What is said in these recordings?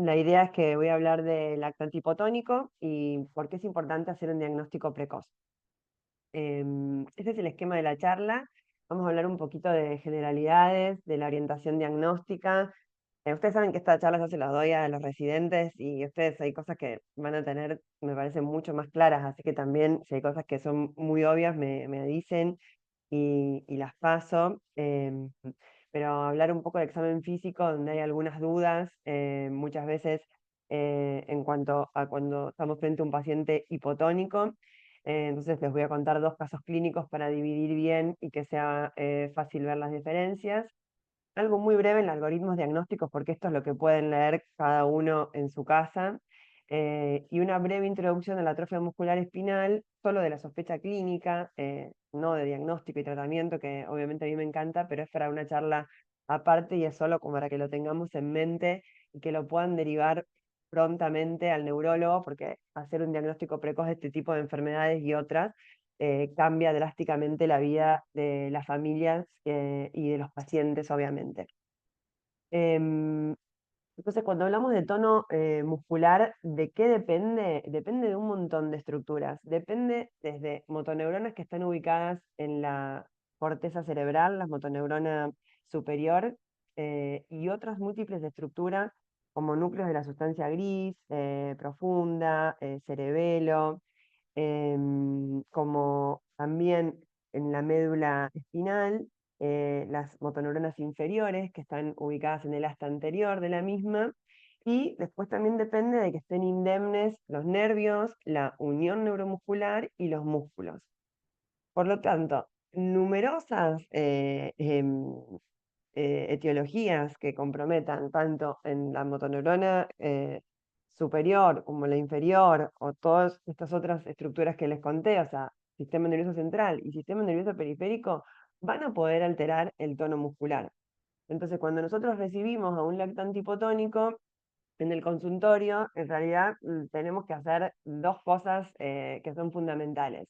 La idea es que voy a hablar de lactante hipotónico y por qué es importante hacer un diagnóstico precoz. Este es el esquema de la charla. Vamos a hablar un poquito de generalidades, de la orientación diagnóstica. Ustedes saben que esta charla yo se las doy a los residentes y ustedes hay cosas que van a tener, me parecen mucho más claras, así que también si hay cosas que son muy obvias me dicen y las paso. Pero hablar un poco de examen físico, donde hay algunas dudas, muchas veces en cuanto a cuando estamos frente a un paciente hipotónico. Entonces les voy a contar dos casos clínicos para dividir bien y que sea fácil ver las diferencias. Algo muy breve en algoritmos diagnósticos, porque esto es lo que pueden leer cada uno en su casa. Y una breve introducción a la atrofia muscular espinal, solo de la sospecha clínica, no de diagnóstico y tratamiento, que obviamente a mí me encanta, pero es para una charla aparte y es solo como para que lo tengamos en mente y que lo puedan derivar prontamente al neurólogo, porque hacer un diagnóstico precoz de este tipo de enfermedades y otras cambia drásticamente la vida de las familias y de los pacientes, obviamente. Em, entonces, cuando hablamos de tono muscular, ¿de qué depende? Depende de un montón de estructuras. Depende desde motoneuronas que están ubicadas en la corteza cerebral, la motoneurona superior, y otras múltiples estructuras como núcleos de la sustancia gris, profunda, cerebelo, como también en la médula espinal, las motoneuronas inferiores que están ubicadas en el asta anterior de la misma, y después también depende de que estén indemnes los nervios, la unión neuromuscular y los músculos. Por lo tanto, numerosas etiologías que comprometan tanto en la motoneurona superior como la inferior, o todas estas otras estructuras que les conté, o sea, sistema nervioso central y sistema nervioso periférico, van a poder alterar el tono muscular. Entonces, cuando nosotros recibimos a un lactante hipotónico en el consultorio, en realidad tenemos que hacer dos cosas que son fundamentales.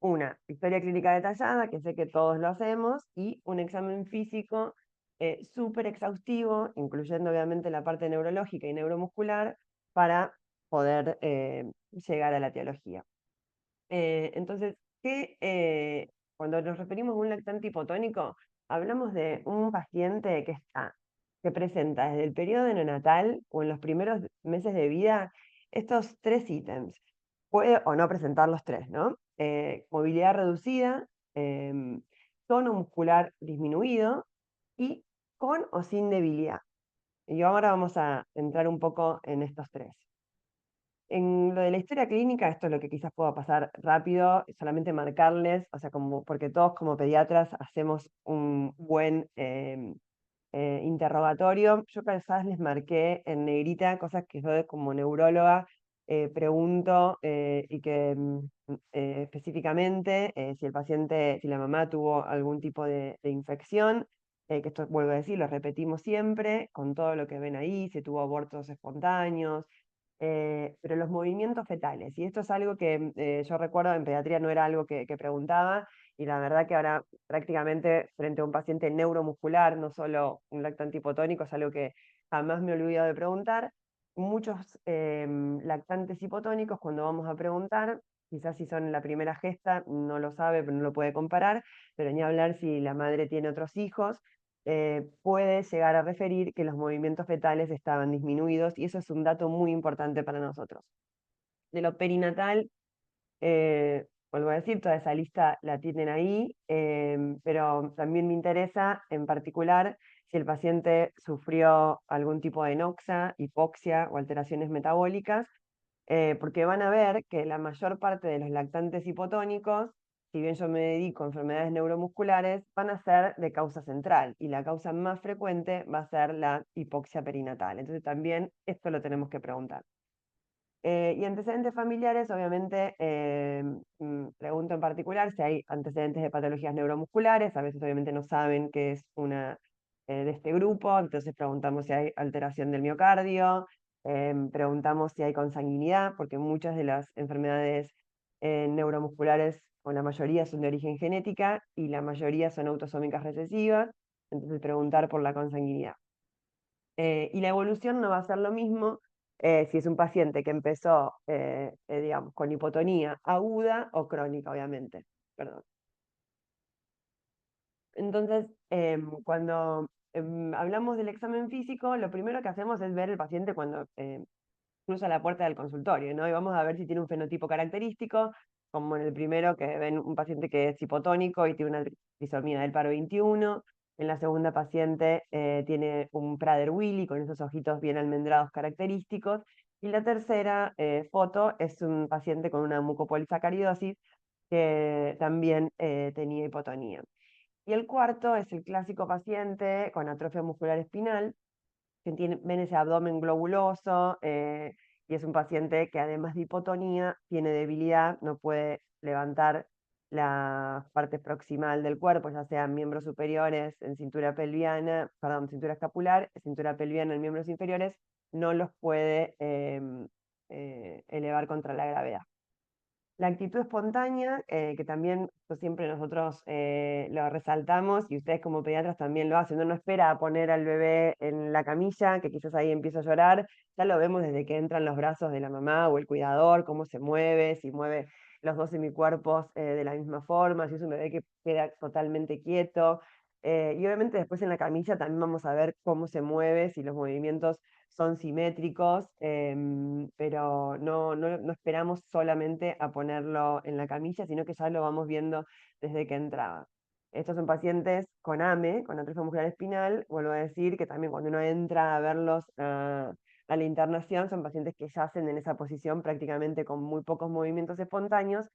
Una, historia clínica detallada, que sé que todos lo hacemos, y un examen físico súper exhaustivo, incluyendo obviamente la parte neurológica y neuromuscular, para poder llegar a la etiología. Entonces, cuando nos referimos a un lactante hipotónico, hablamos de un paciente que presenta desde el periodo neonatal o en los primeros meses de vida estos tres ítems. Puede o no presentar los tres, ¿no? Movilidad reducida, em, tono muscular disminuido y con o sin debilidad. Y ahora vamos a entrar un poco en estos tres. En lo de la historia clínica, esto es lo que quizás pueda pasar rápido, solamente marcarles, o sea, como, porque todos como pediatras hacemos un buen interrogatorio. Yo quizás les marqué en negrita cosas que yo como neuróloga pregunto y que específicamente si el paciente, si la mamá tuvo algún tipo de infección, que esto vuelvo a decir, lo repetimos siempre, con todo lo que ven ahí, si tuvo abortos espontáneos, pero los movimientos fetales, y esto es algo que yo recuerdo en pediatría no era algo que preguntaba, y la verdad que ahora prácticamente frente a un paciente neuromuscular, no solo un lactante hipotónico, es algo que jamás me he olvidado de preguntar. Muchos lactantes hipotónicos, cuando vamos a preguntar, quizás si son la primera gesta, no lo sabe, pero no lo puede comparar, pero ni hablar si la madre tiene otros hijos, puede llegar a referir que los movimientos fetales estaban disminuidos y eso es un dato muy importante para nosotros. De lo perinatal, vuelvo a decir, toda esa lista la tienen ahí, pero también me interesa en particular si el paciente sufrió algún tipo de noxa, hipoxia o alteraciones metabólicas, porque van a ver que la mayor parte de los lactantes hipotónicos, si bien yo me dedico a enfermedades neuromusculares, van a ser de causa central y la causa más frecuente va a ser la hipoxia perinatal. Entonces también esto lo tenemos que preguntar. Y antecedentes familiares, obviamente, pregunto en particular si hay antecedentes de patologías neuromusculares, a veces obviamente no saben que es una de este grupo, entonces preguntamos si hay alteración del miocardio, preguntamos si hay consanguinidad, porque muchas de las enfermedades neuromusculares, o la mayoría son de origen genética, y la mayoría son autosómicas recesivas, entonces preguntar por la consanguinidad. Y la evolución no va a ser lo mismo si es un paciente que empezó, digamos, con hipotonía aguda o crónica, obviamente. Perdón. Entonces, cuando hablamos del examen físico, lo primero que hacemos es ver el paciente cuando cruza la puerta del consultorio, ¿no? Y vamos a ver si tiene un fenotipo característico, como en el primero que ven un paciente que es hipotónico y tiene una trisomía del paro 21. En la segunda paciente tiene un Prader-Willi con esos ojitos bien almendrados característicos. Y la tercera foto es un paciente con una mucopolisacaridosis que también tenía hipotonía. Y el cuarto es el clásico paciente con atrofia muscular espinal, que ven ese abdomen globuloso, y es un paciente que además de hipotonía tiene debilidad, no puede levantar la parte proximal del cuerpo, ya sean miembros superiores en cintura pelviana, perdón, cintura escapular, cintura pelviana en miembros inferiores, no los puede elevar contra la gravedad. La actitud espontánea, que también siempre nosotros lo resaltamos y ustedes como pediatras también lo hacen, uno no espera a poner al bebé en la camilla, que quizás ahí empieza a llorar, ya lo vemos desde que entran los brazos de la mamá o el cuidador, cómo se mueve, si mueve los dos semicuerpos de la misma forma, si es un bebé que queda totalmente quieto. Y obviamente después en la camilla también vamos a ver cómo se mueve, si los movimientos son simétricos, pero no esperamos solamente a ponerlo en la camilla, sino que ya lo vamos viendo desde que entraba. Estos son pacientes con AME, con atrofia muscular espinal, vuelvo a decir que también cuando uno entra a verlos a la internación, son pacientes que yacen en esa posición prácticamente con muy pocos movimientos espontáneos.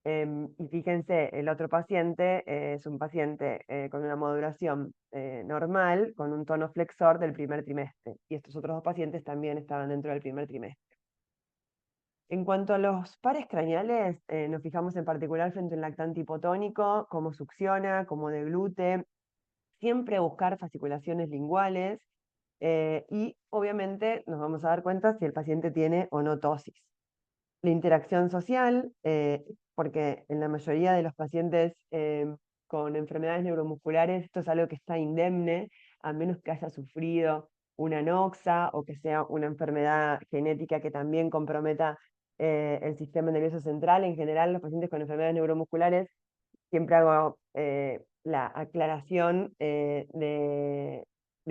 Y fíjense, el otro paciente es un paciente con una modulación normal, con un tono flexor del primer trimestre. Y estos otros dos pacientes también estaban dentro del primer trimestre. En cuanto a los pares craneales, nos fijamos en particular frente al lactante hipotónico, cómo succiona, cómo deglute, siempre buscar fasciculaciones linguales, y obviamente nos vamos a dar cuenta si el paciente tiene o no tosis. La interacción social, porque en la mayoría de los pacientes con enfermedades neuromusculares esto es algo que está indemne, a menos que haya sufrido una noxa o que sea una enfermedad genética que también comprometa el sistema nervioso central. En general, los pacientes con enfermedades neuromusculares, siempre hago la aclaración de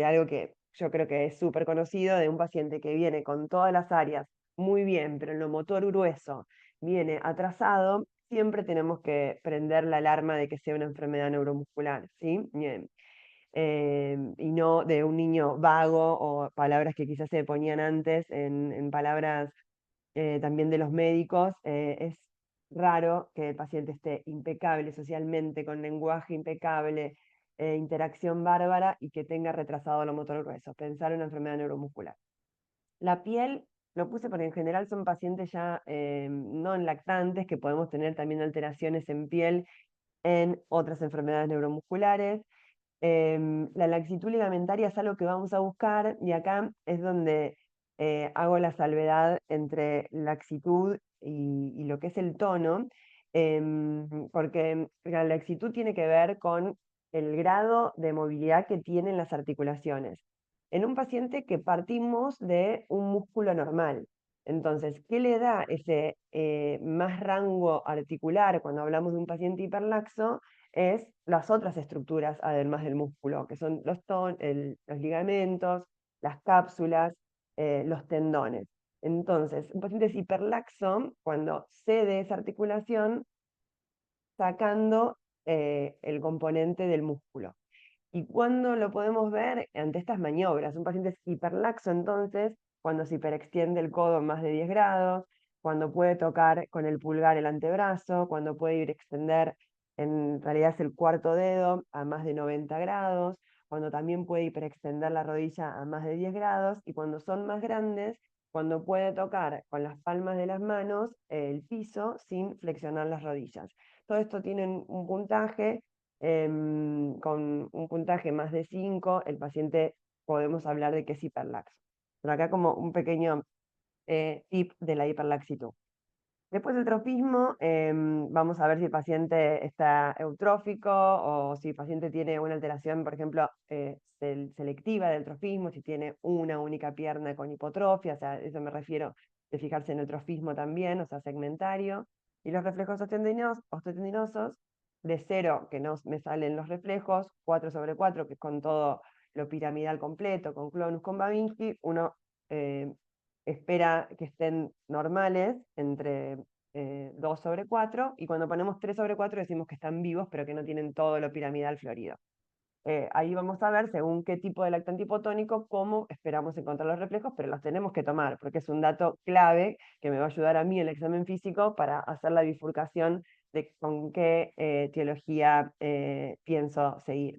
algo que yo creo que es súper conocido, de un paciente que viene con todas las áreas muy bien, pero en lo motor grueso viene atrasado, siempre tenemos que prender la alarma de que sea una enfermedad neuromuscular, ¿sí? Bien. Y no de un niño vago o palabras que quizás se ponían antes en palabras también de los médicos. Es raro que el paciente esté impecable socialmente, con lenguaje impecable, interacción bárbara y que tenga retrasado lo motor grueso. Pensar en una enfermedad neuromuscular. La piel, lo puse porque en general son pacientes ya no en lactantes, que podemos tener también alteraciones en piel en otras enfermedades neuromusculares. La laxitud ligamentaria es algo que vamos a buscar y acá es donde hago la salvedad entre laxitud y lo que es el tono, porque la laxitud tiene que ver con el grado de movilidad que tienen las articulaciones. En un paciente que partimos de un músculo normal. Entonces, ¿qué le da ese más rango articular cuando hablamos de un paciente hiperlaxo? Es las otras estructuras, además del músculo, que son los ligamentos, las cápsulas, los tendones. Entonces, un paciente es hiperlaxo cuando cede esa articulación sacando el componente del músculo. ¿Y cuándo lo podemos ver? Ante estas maniobras. Un paciente es hiperlaxo entonces cuando se hiperextiende el codo más de 10 grados, cuando puede tocar con el pulgar el antebrazo, cuando puede ir extender, en realidad es el cuarto dedo, a más de 90 grados, cuando también puede hiperextender la rodilla a más de 10 grados, y cuando son más grandes, cuando puede tocar con las palmas de las manos el piso sin flexionar las rodillas. Todo esto tiene un puntaje. Con un puntaje más de 5, el paciente podemos hablar de que es hiperlaxo. Pero acá como un pequeño tip de la hiperlaxitud. Después del trofismo, vamos a ver si el paciente está eutrófico o si el paciente tiene una alteración, por ejemplo, selectiva del trofismo, si tiene una única pierna con hipotrofia, o sea, a eso me refiero de fijarse en el trofismo también, o sea, segmentario. Y los reflejos osteotendinosos, de 0, que no me salen los reflejos, 4/4, que es con todo lo piramidal completo, con clonus, con Babinski, uno eh, espera que estén normales entre 2/4, y cuando ponemos 3/4 decimos que están vivos, pero que no tienen todo lo piramidal florido. Ahí vamos a ver, según qué tipo de lactante hipotónico, cómo esperamos encontrar los reflejos, pero los tenemos que tomar, porque es un dato clave que me va a ayudar a mí en el examen físico para hacer la bifurcación de con qué etiología pienso seguir.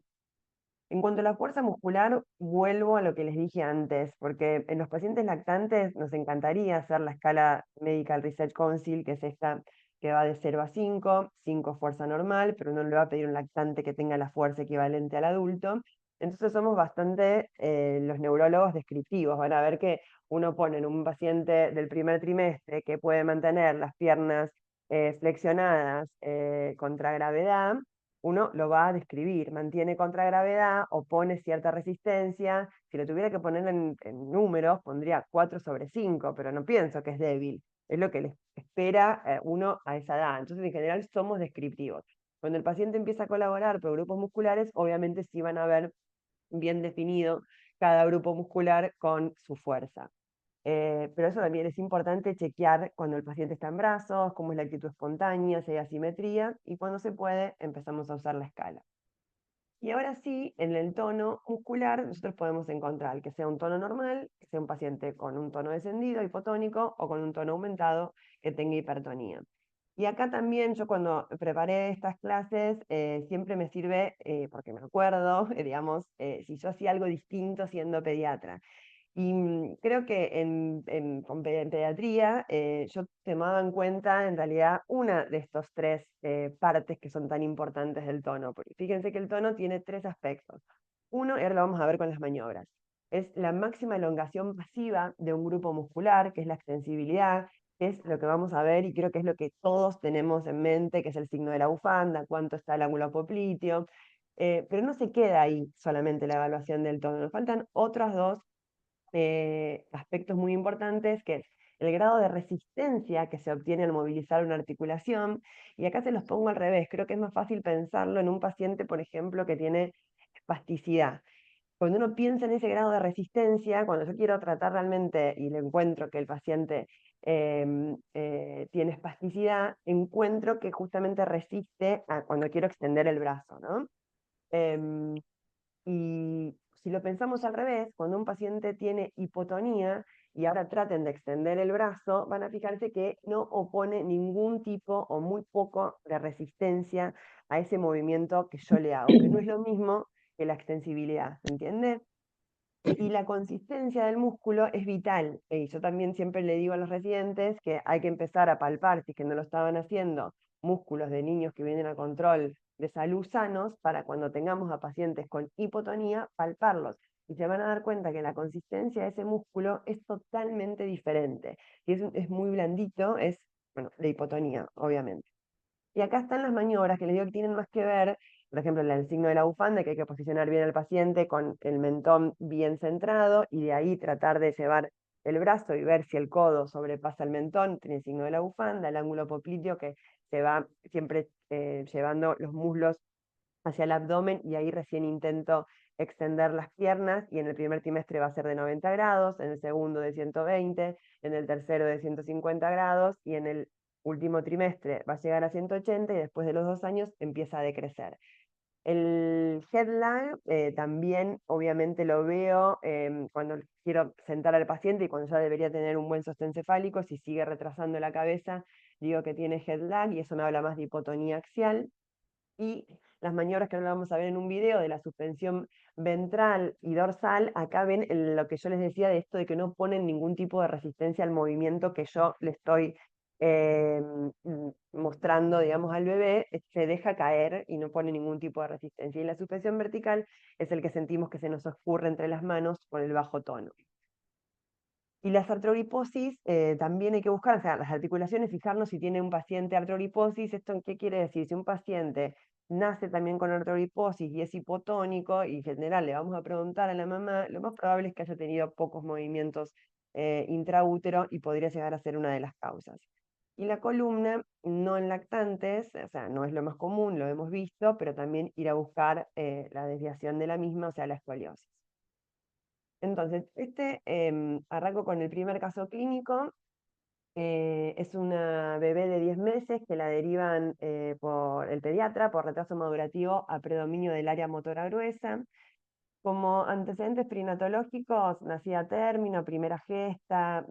En cuanto a la fuerza muscular, vuelvo a lo que les dije antes, porque en los pacientes lactantes nos encantaría hacer la escala Medical Research Council, que es esta que va de 0 a 5, 5 fuerza normal, pero uno le va a pedir un lactante que tenga la fuerza equivalente al adulto. Entonces somos bastante los neurólogos descriptivos. Van a ver que uno pone en un paciente del primer trimestre que puede mantener las piernas flexionadas contra gravedad, uno lo va a describir, mantiene contragravedad, opone cierta resistencia. Si lo tuviera que poner en números, pondría 4/5, pero no pienso que es débil. Es lo que le espera uno a esa edad. Entonces, en general, somos descriptivos. Cuando el paciente empieza a colaborar por grupos musculares, obviamente sí van a ver bien definido cada grupo muscular con su fuerza. Pero eso también es importante chequear cuando el paciente está en brazos, cómo es la actitud espontánea, si hay asimetría, y cuando se puede, empezamos a usar la escala. Y ahora sí, en el tono muscular, nosotros podemos encontrar que sea un tono normal, que sea un paciente con un tono descendido, hipotónico, o con un tono aumentado, que tenga hipertonía. Y acá también yo cuando preparé estas clases, siempre me sirve, porque me acuerdo, digamos, si yo hacía algo distinto siendo pediatra. Y creo que en pediatría yo tomaba en cuenta en realidad una de estos tres partes que son tan importantes del tono. Porque fíjense que el tono tiene tres aspectos. Uno, y ahora lo vamos a ver con las maniobras, es la máxima elongación pasiva de un grupo muscular, que es la extensibilidad, que es lo que vamos a ver y creo que es lo que todos tenemos en mente, que es el signo de la bufanda, cuánto está el ángulo apopliteo. Pero no se queda ahí solamente la evaluación del tono, nos faltan otros dos aspectos muy importantes, que es el grado de resistencia que se obtiene al movilizar una articulación, y acá se los pongo al revés, creo que es más fácil pensarlo en un paciente, por ejemplo, que tiene espasticidad. Cuando uno piensa en ese grado de resistencia, cuando yo quiero tratar realmente y le encuentro que el paciente tiene espasticidad, encuentro que justamente resiste a cuando quiero extender el brazo, ¿no? Em, y si lo pensamos al revés, cuando un paciente tiene hipotonía y ahora traten de extender el brazo, van a fijarse que no opone ningún tipo o muy poco de resistencia a ese movimiento que yo le hago, que no es lo mismo que la extensibilidad, ¿se entiende? Y la consistencia del músculo es vital. Y yo también siempre le digo a los residentes que hay que empezar a palpar, si es que no lo estaban haciendo, músculos de niños que vienen a control de salud sanos, para cuando tengamos a pacientes con hipotonía, palparlos. Y se van a dar cuenta que la consistencia de ese músculo es totalmente diferente. Y es muy blandito, es, bueno, de hipotonía, obviamente. Y acá están las maniobras que les digo que tienen más que ver, por ejemplo, el signo de la bufanda, que hay que posicionar bien al paciente con el mentón bien centrado y de ahí tratar de llevar el brazo y ver si el codo sobrepasa el mentón, tiene el signo de la bufanda, el ángulo popliteo que se va siempre llevando los muslos hacia el abdomen, y ahí recién intento extender las piernas, y en el primer trimestre va a ser de 90 grados, en el segundo de 120, en el tercero de 150 grados, y en el último trimestre va a llegar a 180, y después de los 2 años empieza a decrecer. El head lag también obviamente lo veo cuando quiero sentar al paciente y cuando ya debería tener un buen sostén cefálico. Si sigue retrasando la cabeza, digo que tiene head lag, y eso me habla más de hipotonía axial. Y las maniobras que ahora vamos a ver en un video de la suspensión ventral y dorsal, acá ven lo que yo les decía de esto de que no ponen ningún tipo de resistencia al movimiento que yo le estoy eh, mostrando, digamos, al bebé, se deja caer y no pone ningún tipo de resistencia. Y la suspensión vertical es el que sentimos que se nos ocurre entre las manos con el bajo tono. Y las artrogriposis también hay que buscar, o sea, las articulaciones, fijarnos si tiene un paciente artrogriposis. ¿Esto qué quiere decir? Si un paciente nace también con artrogriposis y es hipotónico, y en general le vamos a preguntar a la mamá, lo más probable es que haya tenido pocos movimientos intraútero y podría llegar a ser una de las causas. Y la columna, no en lactantes, o sea, no es lo más común, lo hemos visto, pero también ir a buscar la desviación de la misma, o sea, la escoliosis. Entonces, arranco con el primer caso clínico. Es una bebé de 10 meses que la derivan por el pediatra por retraso madurativo a predominio del área motora gruesa. Como antecedentes perinatológicos, nacida a término, primera gesta,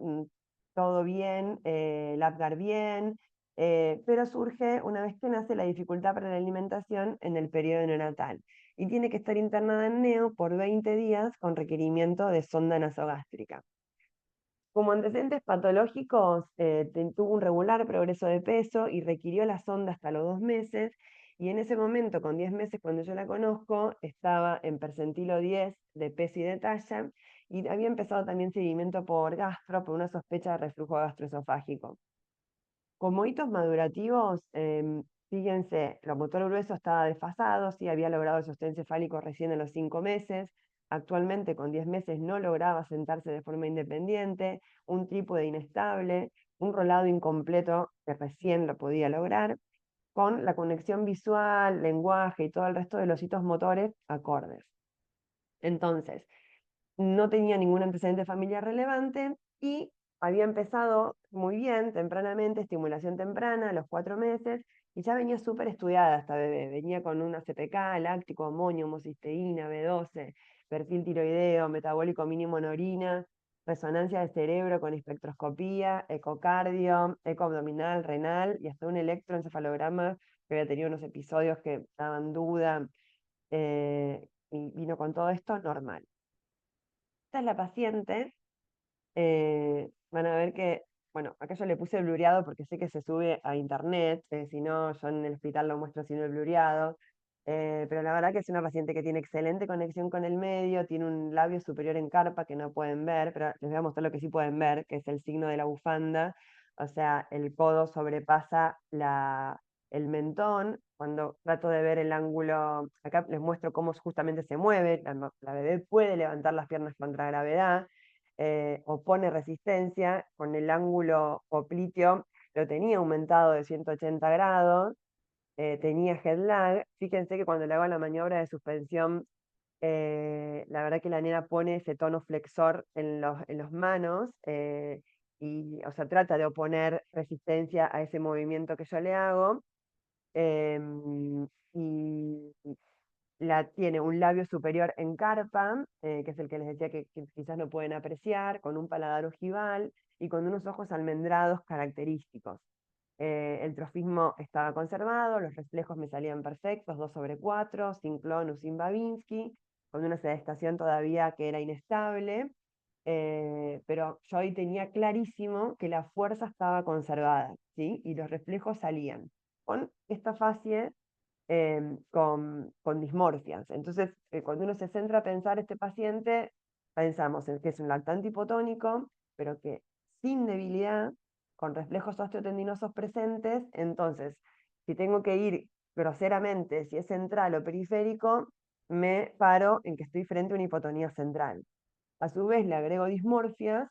todo bien, el Apgar bien, pero surge una vez que nace la dificultad para la alimentación en el periodo neonatal y tiene que estar internada en neo por 20 días con requerimiento de sonda nasogástrica. Como antecedentes patológicos, tuvo un regular progreso de peso y requirió la sonda hasta los 2 meses. Y en ese momento, con 10 meses, cuando yo la conozco, estaba en percentilo 10 de peso y de talla, y había empezado también seguimiento por gastro, por una sospecha de reflujo gastroesofágico. Como hitos madurativos, fíjense, lo motor grueso estaba desfasado, sí había logrado el sostén cefálico recién a los 5 meses, actualmente con 10 meses no lograba sentarse de forma independiente, un trípode inestable, un rolado incompleto que recién lo podía lograr, con la conexión visual, lenguaje y todo el resto de los hitos motores acordes. Entonces, no tenía ningún antecedente familiar relevante y había empezado muy bien, tempranamente, estimulación temprana, a los 4 meses, y ya venía súper estudiada esta bebé. Venía con una CPK, láctico, amonio, homocisteína, B12, perfil tiroideo, metabólico mínimo en orina, resonancia de cerebro con espectroscopía, ecocardio, eco abdominal, renal y hasta un electroencefalograma que había tenido unos episodios que daban duda, y vino con todo esto normal. Esta es la paciente. Van a ver que, bueno, acá yo le puse blureado porque sé que se sube a internet, si no, yo en el hospital lo muestro sin el blureado, pero la verdad que es una paciente que tiene excelente conexión con el medio, tiene un labio superior en carpa que no pueden ver, pero les voy a mostrar lo que sí pueden ver, que es el signo de la bufanda, o sea, el codo sobrepasa el mentón. Cuando trato de ver el ángulo, acá les muestro cómo justamente se mueve, la bebé puede levantar las piernas contra gravedad, opone resistencia, con el ángulo popliteo lo tenía aumentado de 180 grados, tenía head lag. Fíjense que cuando le hago la maniobra de suspensión, la verdad que la nena pone ese tono flexor en los manos, y, o sea, trata de oponer resistencia a ese movimiento que yo le hago. Y tiene un labio superior en carpa, que es el que les decía que quizás no pueden apreciar, con un paladar ojival y con unos ojos almendrados característicos. El trofismo estaba conservado, los reflejos me salían perfectos, 2/4, sin clonus, sin Babinski, con una sedestación todavía que era inestable, pero yo ahí tenía clarísimo que la fuerza estaba conservada, ¿sí? Y los reflejos salían. Con esta fascie, con dismorfias. Entonces, cuando uno se centra a pensar este paciente, pensamos en que es un lactante hipotónico, pero que sin debilidad, con reflejos osteotendinosos presentes. Entonces, si tengo que ir groseramente, si es central o periférico, me paro en que estoy frente a una hipotonía central. A su vez, le agrego dismorfias,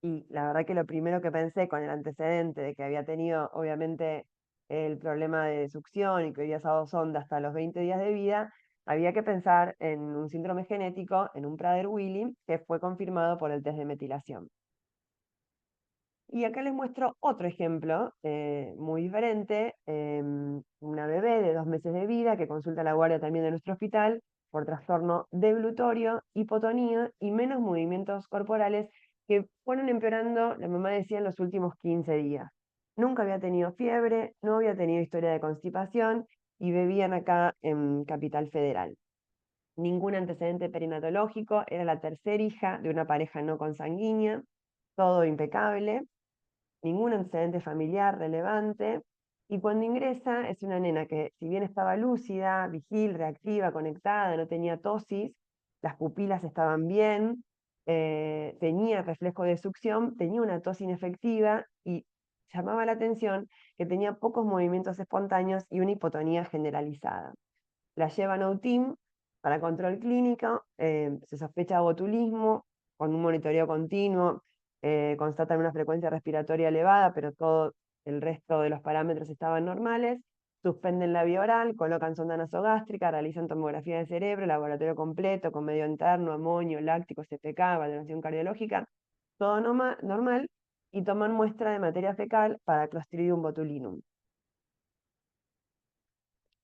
y la verdad que lo primero que pensé con el antecedente de que había tenido, obviamente, el problema de succión y que había usado sonda hasta los 20 días de vida, había que pensar en un síndrome genético, en un Prader-Willi, que fue confirmado por el test de metilación. Y acá les muestro otro ejemplo muy diferente, una bebé de 2 meses de vida que consulta a la guardia también de nuestro hospital por trastorno deglutorio, hipotonía y menos movimientos corporales que fueron empeorando, la mamá decía, en los últimos 15 días. Nunca había tenido fiebre, no había tenido historia de constipación y bebían acá en Capital Federal. Ningún antecedente perinatológico, era la tercera hija de una pareja no consanguínea, todo impecable, ningún antecedente familiar relevante, y cuando ingresa es una nena que, si bien estaba lúcida, vigil, reactiva, conectada, no tenía tosis, las pupilas estaban bien, tenía reflejo de succión, tenía una tos inefectiva y llamaba la atención que tenía pocos movimientos espontáneos y una hipotonía generalizada. La llevan a UTIM para control clínico, se sospecha botulismo, con un monitoreo continuo, constatan una frecuencia respiratoria elevada, pero todo el resto de los parámetros estaban normales, suspenden la vía oral, colocan sonda nasogástrica, realizan tomografía de cerebro, laboratorio completo, con medio interno, amonio, láctico, CPK, valoración cardiológica, todo normal, y toman muestra de materia fecal para Clostridium botulinum.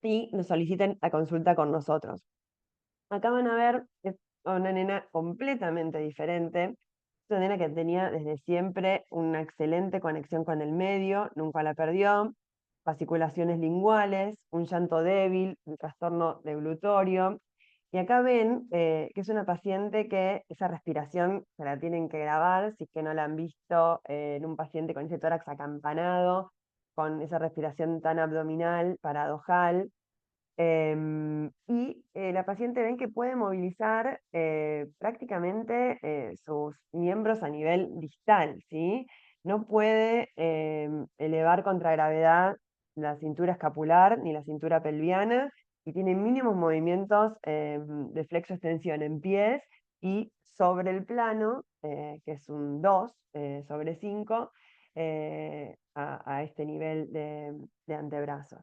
Y nos solicitan la consulta con nosotros. Acá van a ver, es una nena completamente diferente. Es una nena que tenía desde siempre una excelente conexión con el medio, nunca la perdió, fasciculaciones linguales, un llanto débil, un trastorno deglutorio. Y acá ven que es una paciente que esa respiración se la tienen que grabar, si es que no la han visto en un paciente con ese tórax acampanado, con esa respiración tan abdominal, paradojal. La paciente ven que puede movilizar prácticamente sus miembros a nivel distal, ¿sí? No puede elevar contra gravedad la cintura escapular ni la cintura pelviana y tiene mínimos movimientos de flexo-extensión en pies y sobre el plano, que es un 2 sobre 5, a este nivel de antebrazo.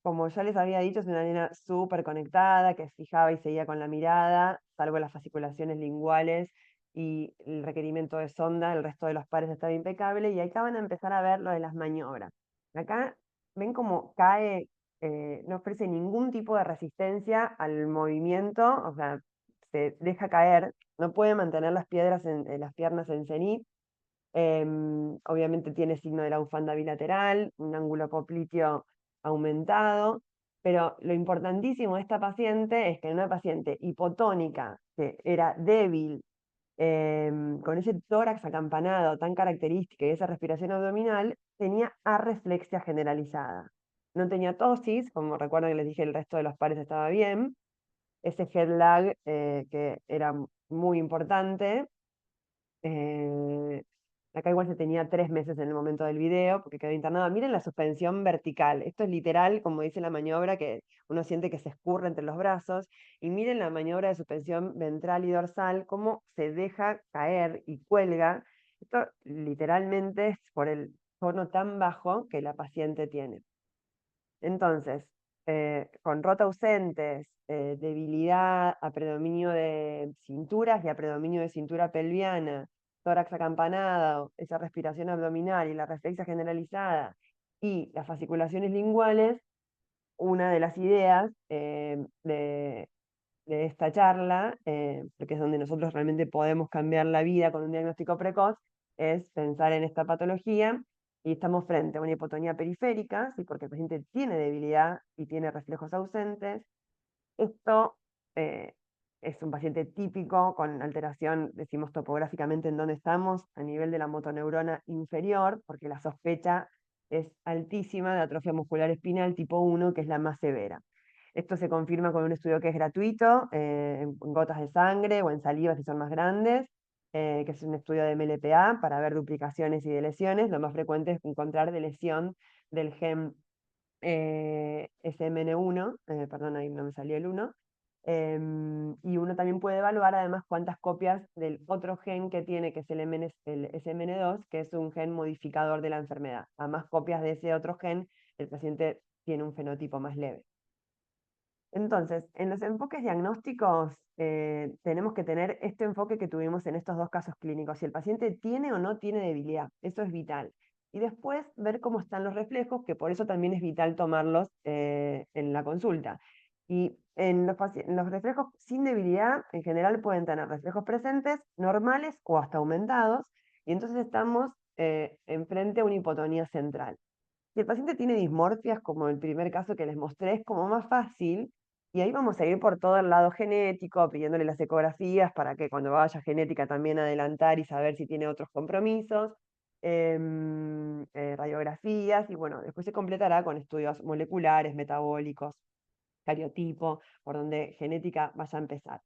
Como ya les había dicho, es una nena súper conectada, que fijaba y seguía con la mirada, salvo las fasciculaciones linguales y el requerimiento de sonda, el resto de los pares estaba impecable, y acá van a empezar a ver lo de las maniobras. Acá ven cómo cae, no ofrece ningún tipo de resistencia al movimiento, o sea, se deja caer, no puede mantener las las piernas en cenit. Obviamente tiene signo de la bufanda bilateral, un ángulo popliteo aumentado, pero lo importantísimo de esta paciente es que en una paciente hipotónica, que era débil, con ese tórax acampanado tan característico y esa respiración abdominal, tenía arreflexia generalizada. No tenía tosis, como recuerdan que les dije, el resto de los pares estaba bien. Ese head lag que era muy importante. eh, Acá igual se tenía 3 meses en el momento del video, porque quedó internado. Miren la suspensión vertical. Esto es literal, como dice la maniobra, que uno siente que se escurre entre los brazos. Y miren la maniobra de suspensión ventral y dorsal, cómo se deja caer y cuelga. Esto literalmente es por el tono tan bajo que la paciente tiene. Entonces, con rota ausentes, debilidad a predominio de cinturas y a predominio de cintura pelviana, tórax acampanado, esa respiración abdominal y la reflexia generalizada y las fasciculaciones linguales, una de las ideas de esta charla, porque es donde nosotros realmente podemos cambiar la vida con un diagnóstico precoz, es pensar en esta patología, y estamos frente a una hipotonía periférica, ¿sí? Porque el paciente tiene debilidad y tiene reflejos ausentes. Esto es un paciente típico con alteración, decimos topográficamente en dónde estamos, a nivel de la motoneurona inferior, porque la sospecha es altísima de atrofia muscular espinal tipo 1, que es la más severa. Esto se confirma con un estudio que es gratuito, en gotas de sangre o en saliva si son más grandes, que es un estudio de MLPA para ver duplicaciones y de lesiones. Lo más frecuente es encontrar de lesión del gen SMN1, perdón, ahí no me salió el 1. Y uno también puede evaluar además cuántas copias del otro gen que tiene, que es el SMN2, que es un gen modificador de la enfermedad. A más copias de ese otro gen, el paciente tiene un fenotipo más leve. Entonces, en los enfoques diagnósticos tenemos que tener este enfoque que tuvimos en estos dos casos clínicos, si el paciente tiene o no tiene debilidad, eso es vital. Y después ver cómo están los reflejos, que por eso también es vital tomarlos en la consulta. Y en los reflejos sin debilidad, en general pueden tener reflejos presentes, normales o hasta aumentados, y entonces estamos enfrente a una hipotonía central. Si el paciente tiene dismorfias, como el primer caso que les mostré, es como más fácil, y ahí vamos a ir por todo el lado genético, pidiéndole las ecografías para que cuando vaya genética también adelantar y saber si tiene otros compromisos, radiografías, y bueno, después se completará con estudios moleculares, metabólicos, cariotipo, por donde genética vaya a empezar.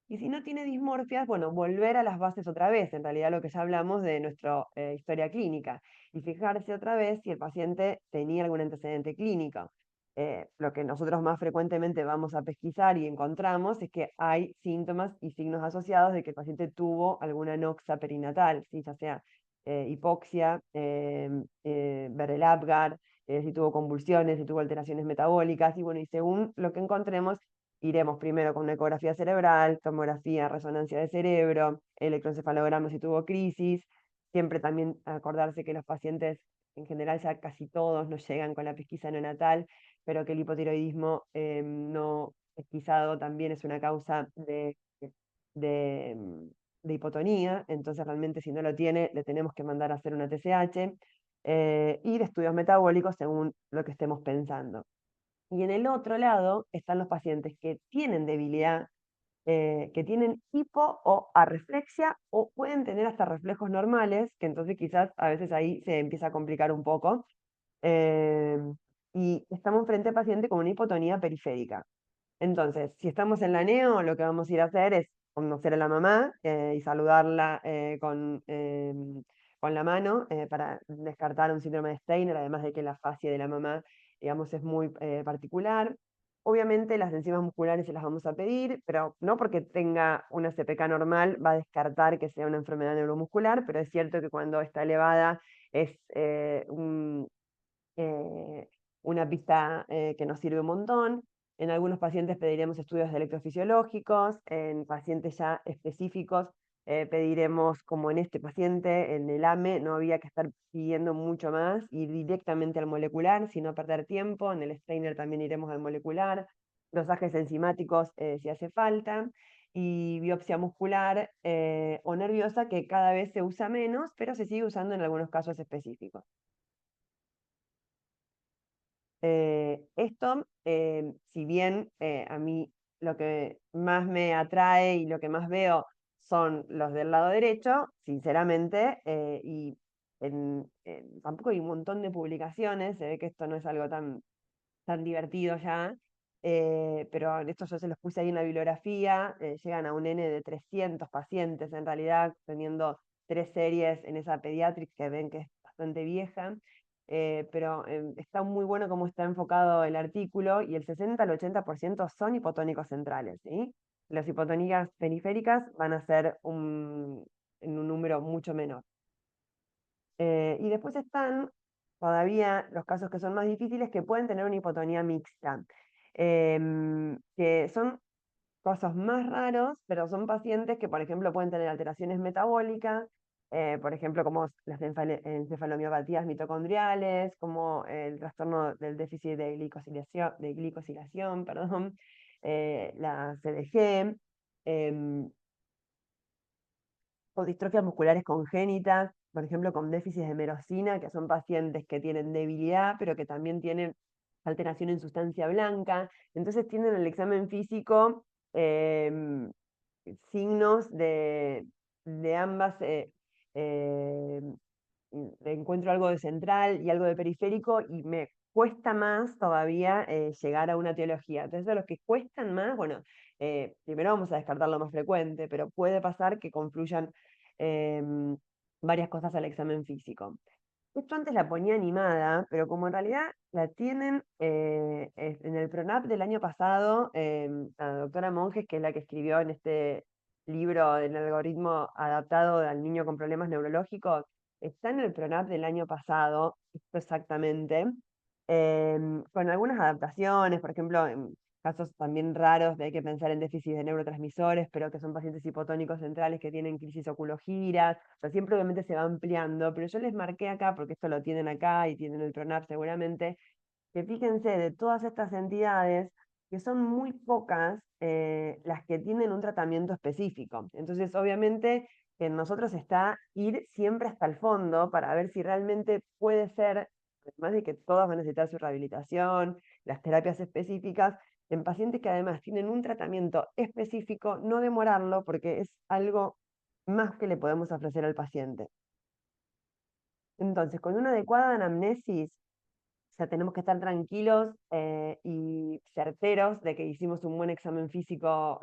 Y si no tiene dismorfias, bueno, volver a las bases otra vez, en realidad lo que ya hablamos de nuestra historia clínica, y fijarse otra vez si el paciente tenía algún antecedente clínico. Lo que nosotros más frecuentemente vamos a pesquisar y encontramos es que hay síntomas y signos asociados de que el paciente tuvo alguna noxa perinatal, ¿sí? Ya sea hipoxia, Barrel Apgar, si tuvo convulsiones, si tuvo alteraciones metabólicas, y bueno, y según lo que encontremos, iremos primero con una ecografía cerebral, tomografía, resonancia de cerebro, electroencefalograma si tuvo crisis. Siempre también acordarse que los pacientes, en general ya casi todos, nos llegan con la pesquisa neonatal, pero que el hipotiroidismo no pesquisado también es una causa de, mm, de hipotonía, entonces realmente si no lo tiene, le tenemos que mandar a hacer una TSH, y de estudios metabólicos según lo que estemos pensando. Y en el otro lado están los pacientes que tienen debilidad, que tienen hipo o arreflexia, o pueden tener hasta reflejos normales, que entonces quizás a veces ahí se empieza a complicar un poco. eh, y estamos frente a paciente con una hipotonía periférica. Entonces, si estamos en la neo, lo que vamos a ir a hacer es conocer a la mamá y saludarla con la mano para descartar un síndrome de Steiner, además de que la fascia de la mamá, digamos, es muy particular. Obviamente las enzimas musculares se las vamos a pedir, pero no porque tenga una CPK normal va a descartar que sea una enfermedad neuromuscular, pero es cierto que cuando está elevada es eh, una pista que nos sirve un montón. En algunos pacientes pediremos estudios electrofisiológicos, en pacientes ya específicos pediremos, como en este paciente, en el AME, no había que estar pidiendo mucho más, ir directamente al molecular, sino perder tiempo. En el Steiner también iremos al molecular, dosajes enzimáticos si hace falta, y biopsia muscular o nerviosa, que cada vez se usa menos, pero se sigue usando en algunos casos específicos. Esto, si bien a mí lo que más me atrae y lo que más veo son los del lado derecho, sinceramente, y tampoco hay un montón de publicaciones, se ve que esto no es algo tan divertido ya, pero esto yo se los puse ahí en la bibliografía, llegan a un N de 300 pacientes en realidad, teniendo 3 series en esa pediatrics que ven que es bastante vieja, pero está muy bueno cómo está enfocado el artículo, y el 60 al 80% son hipotónicos centrales, ¿sí? Las hipotonías periféricas van a ser en un número mucho menor. Y después están todavía los casos que son más difíciles, que pueden tener una hipotonía mixta, que son casos más raros, pero son pacientes que, por ejemplo, pueden tener alteraciones metabólicas, por ejemplo, como las encefalomiopatías mitocondriales, como el trastorno del déficit de glicosilación, perdón, la CDG, o distrofias musculares congénitas, por ejemplo, con déficit de merosina, que son pacientes que tienen debilidad, pero que también tienen alteración en sustancia blanca. Entonces tienen en el examen físico em, signos de ambas, eh, encuentro algo de central y algo de periférico, y me cuesta más todavía llegar a una teología. Entonces, a los que cuestan más, bueno, primero vamos a descartar lo más frecuente, pero puede pasar que confluyan em, varias cosas al examen físico. Esto antes la ponía animada, pero como en realidad la tienen en el PRONAP del año pasado, la doctora Monjes, que es la que escribió en este libro del algoritmo adaptado al niño con problemas neurológicos, está en el PRONAP del año pasado, esto exactamente, con algunas adaptaciones, por ejemplo, en casos también raros de hay que pensar en déficit de neurotransmisores, pero que son pacientes hipotónicos centrales que tienen crisis oculogiras, o sea, siempre obviamente se va ampliando, pero yo les marqué acá, porque esto lo tienen acá y tienen el PRONAP seguramente, que fíjense de todas estas entidades, que son muy pocas las que tienen un tratamiento específico. Entonces, obviamente, en nosotros está ir siempre hasta el fondo para ver si realmente puede ser, además de que todas van a necesitar su rehabilitación, las terapias específicas, en pacientes que además tienen un tratamiento específico, no demorarlo, porque es algo más que le podemos ofrecer al paciente. Entonces, con una adecuada anamnesis, sea, tenemos que estar tranquilos y certeros de que hicimos un buen examen físico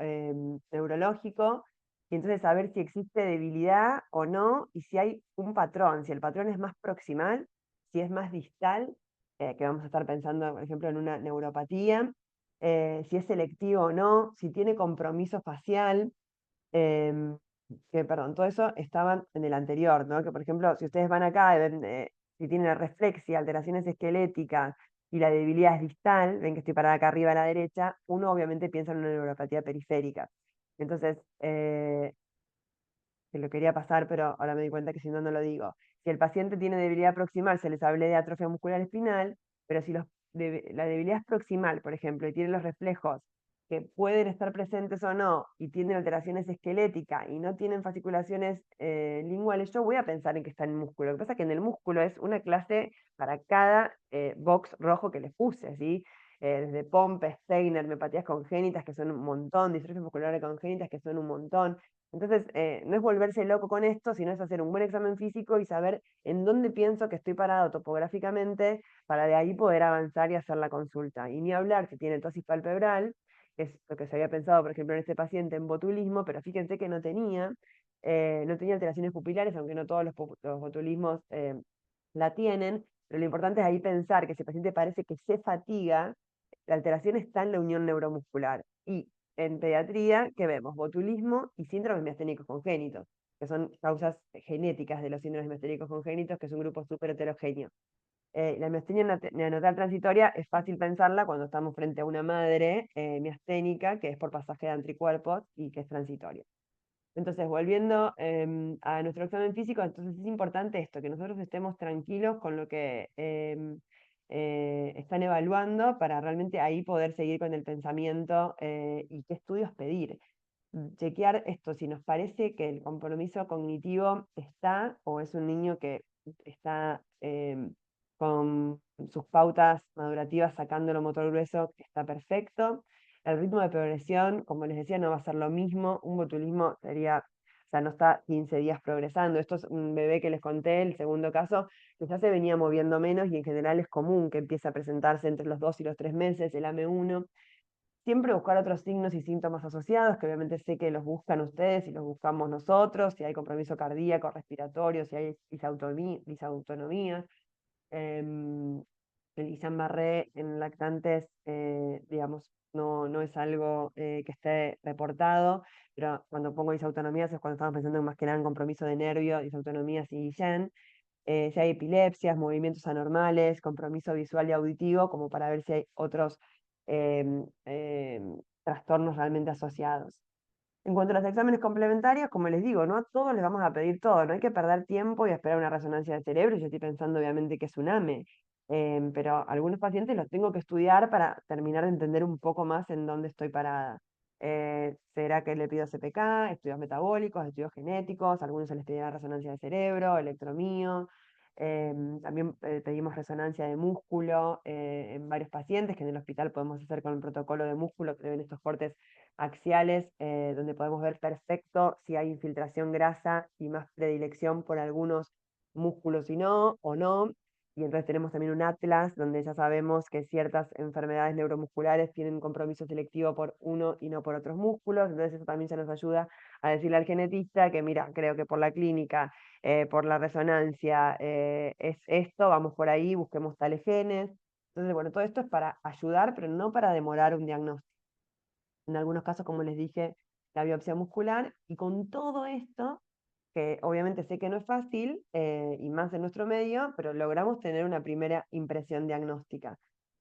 neurológico, y entonces saber si existe debilidad o no, y si hay un patrón, si el patrón es más proximal, si es más distal, que vamos a estar pensando, por ejemplo, en una neuropatía, si es selectivo o no, si tiene compromiso facial, em, que, perdón, todo eso estaba en el anterior, ¿no? Que, por ejemplo, si ustedes van acá y ven, si tienen reflexia, alteraciones esqueléticas y la debilidad es distal, ven que estoy parada acá arriba a la derecha, uno obviamente piensa en una neuropatía periférica. Entonces, que lo quería pasar, pero ahora me di cuenta que si no, no lo digo. Si el paciente tiene debilidad proximal, se les hablé de atrofia muscular espinal, pero si la debilidad es proximal, por ejemplo, y tiene los reflejos que pueden estar presentes o no, y tienen alteraciones esqueléticas y no tienen fasciculaciones linguales, yo voy a pensar en que está en el músculo. Lo que pasa es que en el músculo es una clase para cada box rojo que les puse, ¿sí? Desde Pompe, Steiner, miopatías congénitas, que son un montón, distrofia muscular congénitas, que son un montón. Entonces, no es volverse loco con esto, sino es hacer un buen examen físico y saber en dónde pienso que estoy parado topográficamente para de ahí poder avanzar y hacer la consulta. Y ni hablar si tiene tosis palpebral, que es lo que se había pensado, por ejemplo, en este paciente en botulismo, pero fíjense que no tenía alteraciones pupilares, aunque no todos los botulismos la tienen, pero lo importante es ahí pensar que si el paciente parece que se fatiga, la alteración está en la unión neuromuscular. Y en pediatría, ¿qué vemos? Botulismo y síndromes miasténicos congénitos, que son causas genéticas de los síndromes miasténicos congénitos, que es un grupo súper heterogéneo. La miastenia neonatal transitoria es fácil pensarla cuando estamos frente a una madre miasténica, que es por pasaje de anticuerpos y que es transitoria. Entonces, volviendo a nuestro examen físico, entonces es importante esto, que nosotros estemos tranquilos con lo que están evaluando para realmente ahí poder seguir con el pensamiento y qué estudios pedir. Chequear esto, si nos parece que el compromiso cognitivo está o es un niño que está con sus pautas madurativas sacando lo motor grueso, está perfecto. El ritmo de progresión, como les decía, no va a ser lo mismo. Un botulismo sería, o sea, no está 15 días progresando. Esto es un bebé que les conté, el segundo caso, que ya se venía moviendo menos y en general es común que empiece a presentarse entre los 2 y los 3 meses, el AME1. Siempre buscar otros signos y síntomas asociados, que obviamente sé que los buscan ustedes y los buscamos nosotros, si hay compromiso cardíaco, respiratorio, si hay disautonomía. Em, el Guillain-Barré en lactantes, digamos, no es algo que esté reportado, pero cuando pongo disautonomías es cuando estamos pensando más que nada en compromiso de nervio, disautonomías y Guillain. Si hay epilepsias, movimientos anormales, compromiso visual y auditivo, como para ver si hay otros em, em, trastornos realmente asociados. En cuanto a los exámenes complementarios, como les digo, no a todos les vamos a pedir todo, no hay que perder tiempo y esperar una resonancia de cerebro. Yo estoy pensando obviamente que es un AME, pero algunos pacientes los tengo que estudiar para terminar de entender un poco más en dónde estoy parada. ¿Será que le pido CPK, estudios metabólicos, estudios genéticos? Algunos se les pedirá resonancia de cerebro, electromío. También pedimos resonancia de músculo en varios pacientes que en el hospital podemos hacer con el protocolo de músculo que ven estos cortes axiales, donde podemos ver perfecto si hay infiltración grasa y más predilección por algunos músculos y no, o no. Y entonces tenemos también un atlas donde ya sabemos que ciertas enfermedades neuromusculares tienen compromiso selectivo por uno y no por otros músculos. Entonces eso también ya nos ayuda a decirle al genetista que, mira, creo que por la clínica, por la resonancia, es esto, vamos por ahí, busquemos tales genes. Entonces, bueno, todo esto es para ayudar, pero no para demorar un diagnóstico. En algunos casos, como les dije, la biopsia muscular, y con todo esto, que obviamente sé que no es fácil, y más en nuestro medio, pero logramos tener una primera impresión diagnóstica.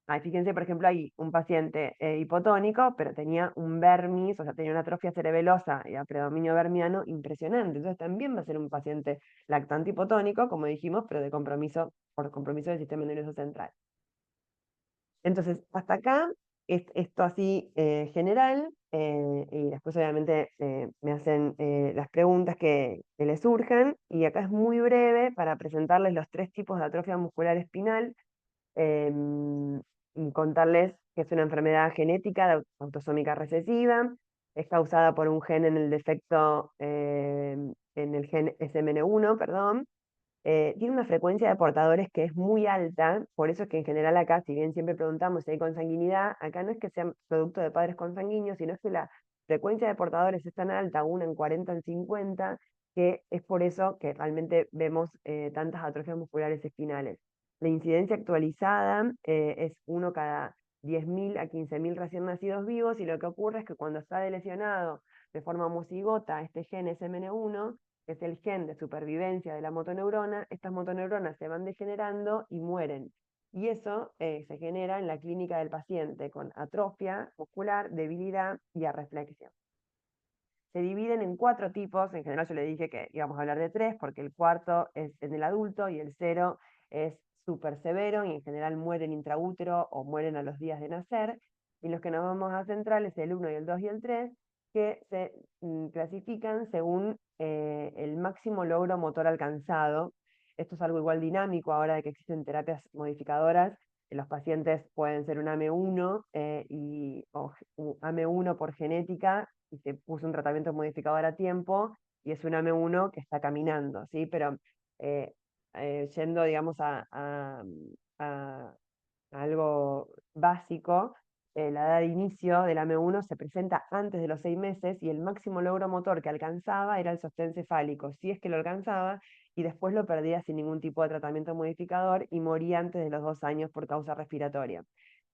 Ahí, fíjense, por ejemplo, hay un paciente hipotónico, pero tenía un vermis, o sea, tenía una atrofia cerebelosa y a predominio vermiano impresionante. Entonces también va a ser un paciente lactante hipotónico, como dijimos, pero de compromiso, por compromiso del sistema nervioso central. Entonces, hasta acá es esto así general, y después obviamente me hacen las preguntas que les surjan, y acá es muy breve para presentarles los tres tipos de atrofia muscular espinal y contarles que es una enfermedad genética de autosómica recesiva, es causada por un gen en el defecto, en el gen SMN1, perdón, tiene una frecuencia de portadores que es muy alta, por eso es que en general acá, si bien siempre preguntamos si hay consanguinidad, acá no es que sea producto de padres consanguíneos, sino que la frecuencia de portadores es tan alta, una en 40 en 50, que es por eso que realmente vemos tantas atrofias musculares espinales. La incidencia actualizada es uno cada 10.000 a 15.000 recién nacidos vivos, y lo que ocurre es que cuando está lesionado de forma homocigota este gen SMN1, que es el gen de supervivencia de la motoneurona, estas motoneuronas se van degenerando y mueren. Y eso se genera en la clínica del paciente con atrofia muscular, debilidad y arreflexia. Se dividen en 4 tipos, en general yo le dije que íbamos a hablar de 3, porque el cuarto es en el adulto y el 0 es súper severo y en general mueren intraútero o mueren a los días de nacer. Y los que nos vamos a centrar es el 1 y el 2 y el 3, que se clasifican según el máximo logro motor alcanzado. Esto es algo igual dinámico ahora de que existen terapias modificadoras. Los pacientes pueden ser un AME1 o AME1 por genética, y se puso un tratamiento modificador a tiempo, y es un AME1 que está caminando, ¿sí? Pero eh, yendo, digamos, a algo básico, la edad de inicio del AME1 se presenta antes de los 6 meses, y el máximo logro motor que alcanzaba era el sostén cefálico, si es que lo alcanzaba, y después lo perdía sin ningún tipo de tratamiento modificador y moría antes de los 2 años por causa respiratoria.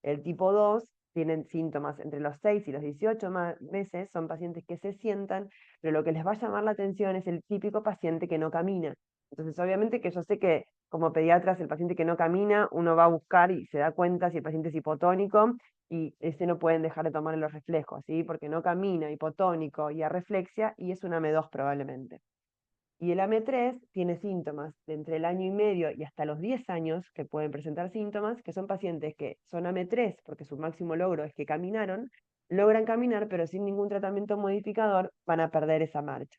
El tipo 2 tienen síntomas entre los 6 y los 18 meses, son pacientes que se sientan, pero lo que les va a llamar la atención es el típico paciente que no camina. Entonces, obviamente que yo sé que como pediatras, el paciente que no camina, uno va a buscar y se da cuenta si el paciente es hipotónico, y ese no pueden dejar de tomar los reflejos, ¿sí? Porque no camina, hipotónico y arreflexia, y es un AME2 probablemente. Y el AME3 tiene síntomas de entre el año y medio y hasta los 10 años que pueden presentar síntomas, que son pacientes que son AME3 porque su máximo logro es que caminaron, logran caminar, pero sin ningún tratamiento modificador van a perder esa marcha.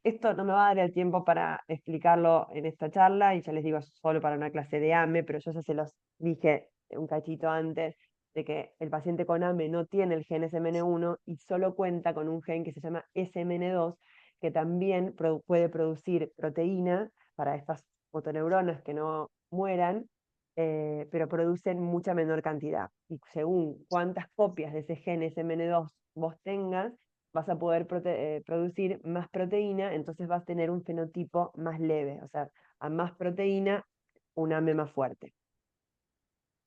Esto no me va a dar el tiempo para explicarlo en esta charla, y ya les digo, es solo para una clase de AME, pero yo ya se los dije un cachito antes, de que el paciente con AME no tiene el gen SMN1 y solo cuenta con un gen que se llama SMN2, que también puede producir proteína para estas motoneuronas que no mueran, pero producen mucha menor cantidad. Y según cuántas copias de ese gen SMN2 vos tengas, vas a poder producir más proteína, entonces vas a tener un fenotipo más leve, o sea, a más proteína, un AME más fuerte.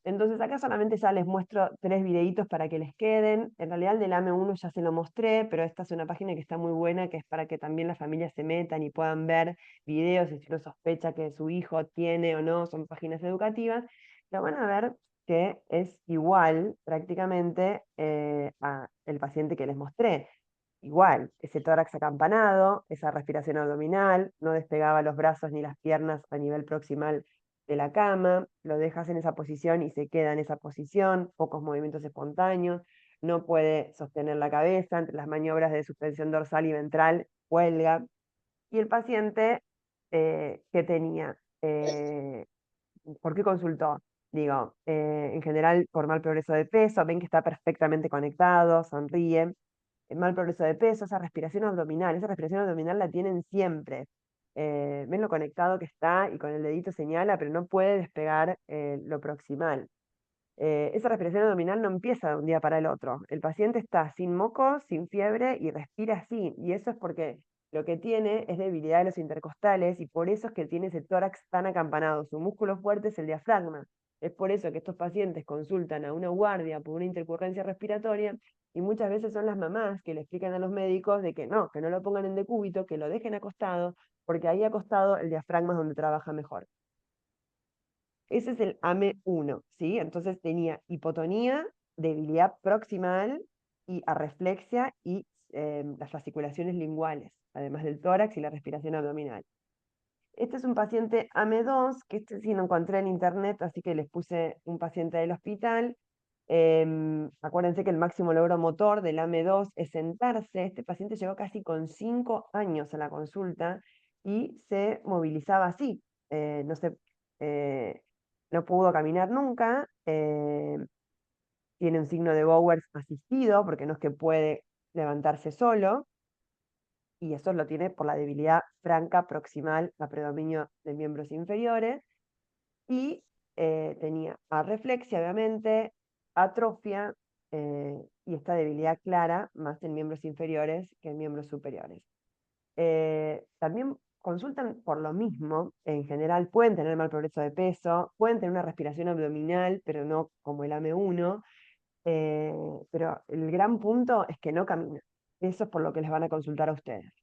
Entonces acá solamente ya les muestro 3 videitos para que les queden. En realidad el del AME1 ya se lo mostré, pero esta es una página que está muy buena, que es para que también las familias se metan y puedan ver videos, y si uno sospecha que su hijo tiene o no, son páginas educativas, lo van a ver que es igual prácticamente a el paciente que les mostré. Igual, ese tórax acampanado, esa respiración abdominal, no despegaba los brazos ni las piernas a nivel proximal de la cama, lo dejas en esa posición y se queda en esa posición, pocos movimientos espontáneos, no puede sostener la cabeza, entre las maniobras de suspensión dorsal y ventral cuelga. Y el paciente, ¿qué tenía? ¿Por qué consultó? Digo, en general por mal progreso de peso, ven que está perfectamente conectado, sonríe. Mal progreso de peso, esa respiración abdominal la tienen siempre. Ven lo conectado que está, y con el dedito señala, pero no puede despegar lo proximal. Esa respiración abdominal no empieza de un día para el otro. El paciente está sin moco, sin fiebre y respira así. Y eso es porque lo que tiene es debilidad de los intercostales, y por eso es que tiene ese tórax tan acampanado. Su músculo fuerte es el diafragma. Es por eso que estos pacientes consultan a una guardia por una intercurrencia respiratoria, y muchas veces son las mamás que le explican a los médicos de que no lo pongan en decúbito, que lo dejen acostado, porque ahí acostado el diafragma es donde trabaja mejor. Ese es el AME1, ¿sí? Entonces tenía hipotonía, debilidad proximal y arreflexia, y las fasciculaciones linguales, además del tórax y la respiración abdominal. Este es un paciente AME2, que este sí lo encontré en internet, así que les puse un paciente del hospital. Acuérdense que el máximo logro motor del AME2 es sentarse. Este paciente llegó casi con 5 años a la consulta y se movilizaba así. No sé, no pudo caminar nunca, tiene un signo de Bowers asistido, porque no es que puede levantarse solo, y eso lo tiene por la debilidad franca proximal a predominio de miembros inferiores, y tenía arreflexia, obviamente, atrofia, y esta debilidad clara más en miembros inferiores que en miembros superiores. También consultan por lo mismo, en general pueden tener mal progreso de peso, pueden tener una respiración abdominal, pero no como el AM1, pero el gran punto es que no camina. Eso es por lo que les van a consultar a ustedes.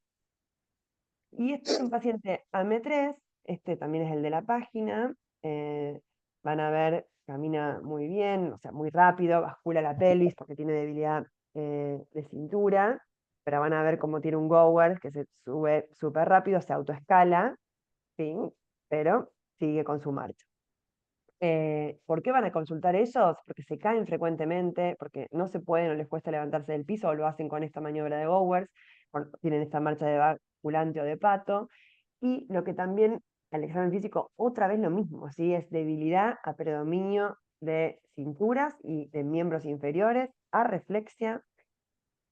Y este es un paciente AM3, este también es el de la página. eh, Van a ver, camina muy bien, o sea, muy rápido, bascula la pelvis porque tiene debilidad de cintura, pero van a ver cómo tiene un gower que se sube súper rápido, se autoescala, ¿sí? Pero sigue con su marcha. ¿Por qué van a consultar ellos? Porque se caen frecuentemente, porque no se pueden o les cuesta levantarse del piso, o lo hacen con esta maniobra de Bowers, tienen esta marcha de basculante o de pato, y lo que también al examen físico, otra vez lo mismo, ¿sí? Es debilidad a predominio de cinturas y de miembros inferiores, arreflexia,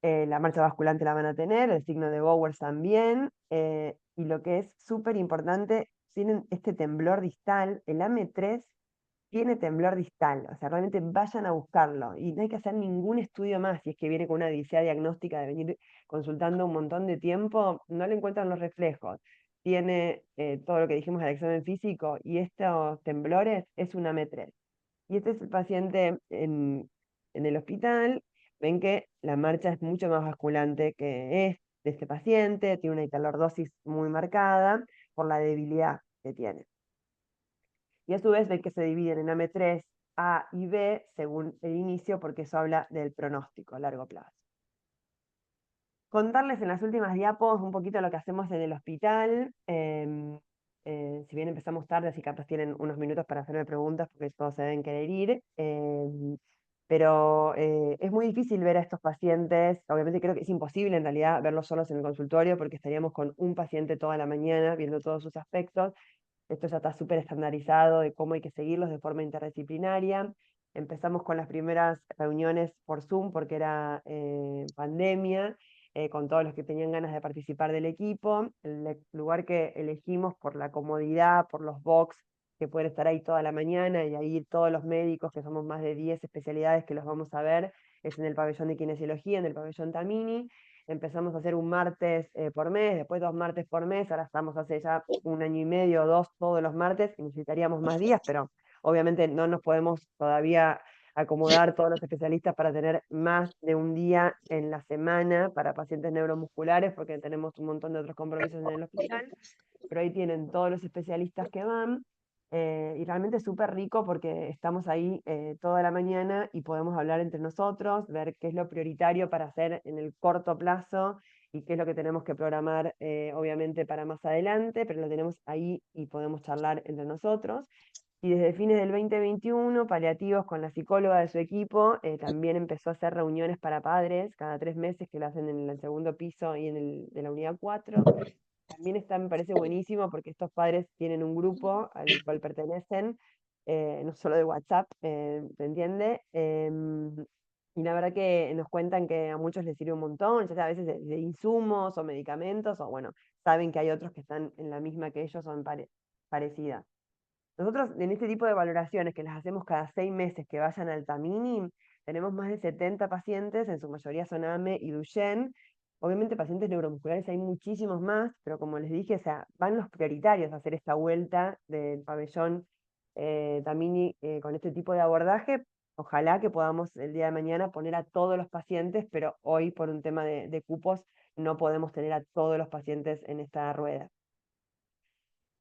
la marcha basculante la van a tener, el signo de Bowers también, y lo que es súper importante, tienen este temblor distal, el AM3 tiene temblor distal, o sea, realmente vayan a buscarlo y no hay que hacer ningún estudio más si es que viene con una odisea diagnóstica de venir consultando un montón de tiempo, no le encuentran los reflejos. Tiene todo lo que dijimos del examen físico y estos temblores es una M3. Y este es el paciente en el hospital. Ven que la marcha es mucho más basculante que es de este paciente, tiene una hiperlordosis muy marcada por la debilidad que tiene. Y a su vez ven que se dividen en AM3, A y B según el inicio, porque eso habla del pronóstico a largo plazo. Contarles en las últimas diapos un poquito lo que hacemos en el hospital. Si bien empezamos tarde, así capaz tienen unos minutos para hacerme preguntas porque todos se deben querer ir. Pero es muy difícil ver a estos pacientes. Obviamente creo que es imposible en realidad verlos solos en el consultorio porque estaríamos con un paciente toda la mañana viendo todos sus aspectos. Esto ya está súper estandarizado de cómo hay que seguirlos de forma interdisciplinaria. Empezamos con las primeras reuniones por Zoom porque era pandemia, con todos los que tenían ganas de participar del equipo. El lugar que elegimos por la comodidad, por los box, que pueden estar ahí toda la mañana y ahí todos los médicos, que somos más de 10 especialidades que los vamos a ver, es en el pabellón de kinesiología, en el pabellón Tamini. Empezamos a hacer un martes por mes, después 2 martes por mes, ahora estamos hace ya 1 año y medio o 2 todos los martes, y necesitaríamos más días, pero obviamente no nos podemos todavía acomodar todos los especialistas para tener más de un día en la semana para pacientes neuromusculares, porque tenemos un montón de otros compromisos en el hospital, pero ahí tienen todos los especialistas que van, y realmente es súper rico porque estamos ahí toda la mañana y podemos hablar entre nosotros, ver qué es lo prioritario para hacer en el corto plazo y qué es lo que tenemos que programar, obviamente, para más adelante, pero lo tenemos ahí y podemos charlar entre nosotros. Y desde fines del 2021, Paliativos con la psicóloga de su equipo también empezó a hacer reuniones para padres cada 3 meses que lo hacen en el segundo piso y en el de la unidad 4. También está, me parece buenísimo porque estos padres tienen un grupo al cual pertenecen, no solo de WhatsApp, ¿se entiende? Y la verdad que nos cuentan que a muchos les sirve un montón, ya sea a veces de insumos o medicamentos, o bueno, saben que hay otros que están en la misma que ellos, son parecidas. Nosotros en este tipo de valoraciones que las hacemos cada 6 meses que vayan al Tamini, tenemos más de 70 pacientes, en su mayoría son AME y Duchenne. Obviamente pacientes neuromusculares hay muchísimos más, pero como les dije, o sea, van los prioritarios a hacer esta vuelta del pabellón Tamini con este tipo de abordaje. Ojalá que podamos el día de mañana poner a todos los pacientes, pero hoy por un tema de cupos no podemos tener a todos los pacientes en esta rueda.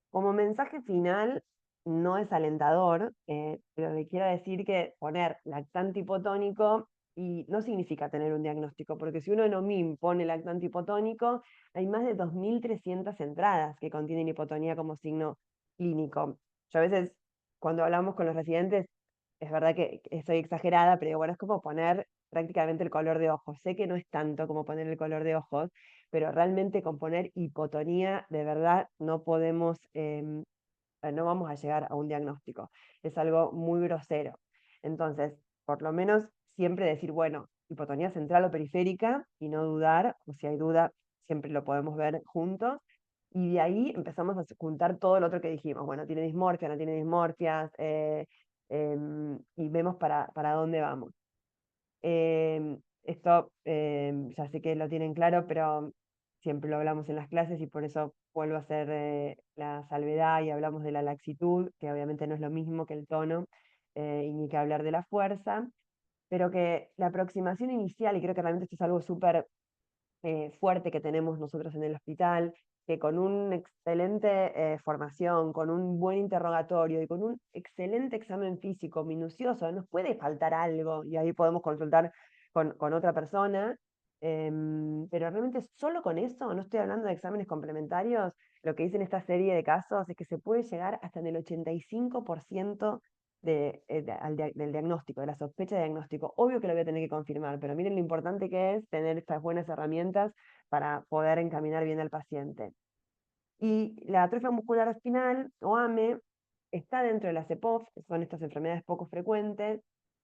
Como mensaje final, no es alentador, pero le quiero decir que poner lactante hipotónico y no significa tener un diagnóstico, porque si uno en OMIM pone lactante hipotónico, hay más de 2.300 entradas que contienen hipotonía como signo clínico. Yo a veces, cuando hablamos con los residentes, es verdad que estoy exagerada, pero bueno, es como poner prácticamente el color de ojos. Sé que no es tanto como poner el color de ojos, pero realmente con poner hipotonía, de verdad, no podemos, no vamos a llegar a un diagnóstico. Es algo muy grosero. Entonces, por lo menos siempre decir, bueno, hipotonía central o periférica y no dudar, o si hay duda, siempre lo podemos ver juntos. Y de ahí empezamos a juntar todo lo otro que dijimos. Bueno, tiene dismorfia, no tiene dismorfias, y vemos para dónde vamos. Esto ya sé que lo tienen claro, pero siempre lo hablamos en las clases y por eso vuelvo a hacer la salvedad y hablamos de la laxitud, que obviamente no es lo mismo que el tono, y ni que hablar de la fuerza, pero que la aproximación inicial, y creo que realmente esto es algo súper fuerte que tenemos nosotros en el hospital, que con una excelente formación, con un buen interrogatorio y con un excelente examen físico minucioso, nos puede faltar algo y ahí podemos consultar con otra persona, pero realmente solo con eso, no estoy hablando de exámenes complementarios, lo que dicen esta serie de casos es que se puede llegar hasta en el 85% del diagnóstico, de la sospecha de diagnóstico. Obvio que lo voy a tener que confirmar, pero miren lo importante que es tener estas buenas herramientas para poder encaminar bien al paciente. Y la atrofia muscular espinal, o AME, está dentro de las EPOF, que son estas enfermedades poco frecuentes.